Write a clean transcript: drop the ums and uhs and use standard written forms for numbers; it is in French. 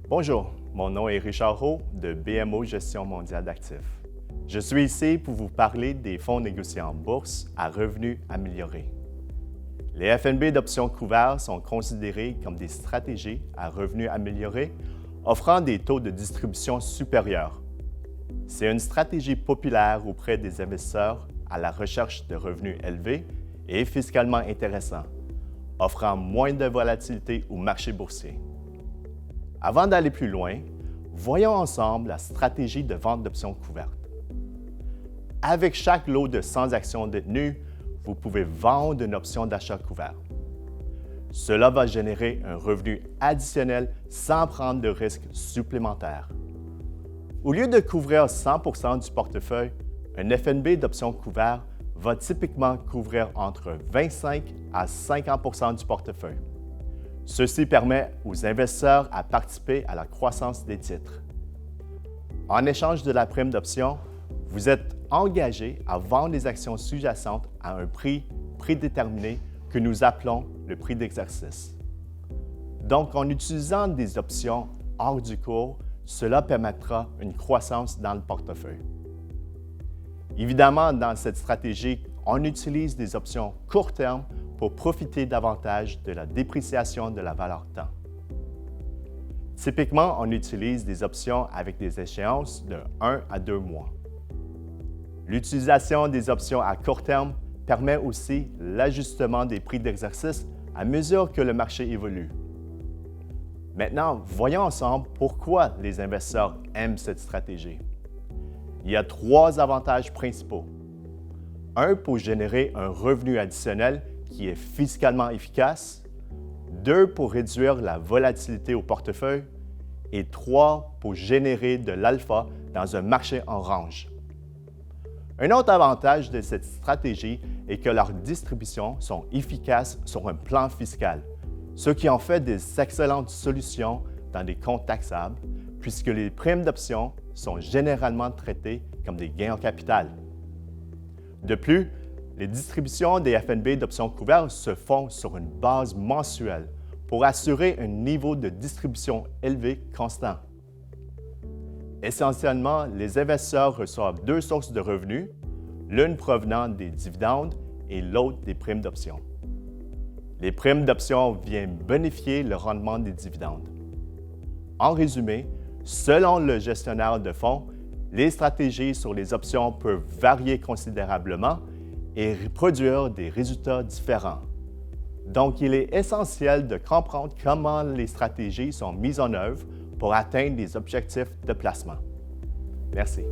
Bonjour, mon nom est Richard Roux de BMO Gestion mondiale d'actifs. Je suis ici pour vous parler des fonds négociés en bourse à revenus améliorés. Les FNB d'options couverts sont considérés comme des stratégies à revenus améliorés offrant des taux de distribution supérieurs. C'est une stratégie populaire auprès des investisseurs à la recherche de revenus élevés et fiscalement intéressants, offrant moins de volatilité au marché boursier. Avant d'aller plus loin, voyons ensemble la stratégie de vente d'options couvertes. Avec chaque lot de 100 actions détenues, vous pouvez vendre une option d'achat couvert. Cela va générer un revenu additionnel sans prendre de risques supplémentaires. Au lieu de couvrir 100% du portefeuille, un FNB d'options couvertes va typiquement couvrir entre 25 à 50% du portefeuille. Ceci permet aux investisseurs à participer à la croissance des titres. En échange de la prime d'option, vous êtes engagé à vendre les actions sous-jacentes à un prix prédéterminé que nous appelons le prix d'exercice. Donc, en utilisant des options hors du cours, cela permettra une croissance dans le portefeuille. Évidemment, dans cette stratégie, on utilise des options court terme pour profiter davantage de la dépréciation de la valeur temps. Typiquement, on utilise des options avec des échéances de 1 à 2 mois. L'utilisation des options à court terme permet aussi l'ajustement des prix d'exercice à mesure que le marché évolue. Maintenant, voyons ensemble pourquoi les investisseurs aiment cette stratégie. Il y a 3 avantages principaux. Un, pour générer un revenu additionnel qui est fiscalement efficace. 2, pour réduire la volatilité au portefeuille. Et 3, pour générer de l'alpha dans un marché en range. Un autre avantage de cette stratégie est que leurs distributions sont efficaces sur un plan fiscal, ce qui en fait des excellentes solutions dans des comptes taxables, puisque les primes d'options sont généralement traitées comme des gains en capital. De plus, les distributions des FNB d'options couvertes se font sur une base mensuelle pour assurer un niveau de distribution élevé constant. Essentiellement, les investisseurs reçoivent 2 sources de revenus, l'une provenant des dividendes et l'autre des primes d'options. Les primes d'options viennent bonifier le rendement des dividendes. En résumé, selon le gestionnaire de fonds, les stratégies sur les options peuvent varier considérablement et produire des résultats différents. Donc, il est essentiel de comprendre comment les stratégies sont mises en œuvre pour atteindre les objectifs de placement. Merci.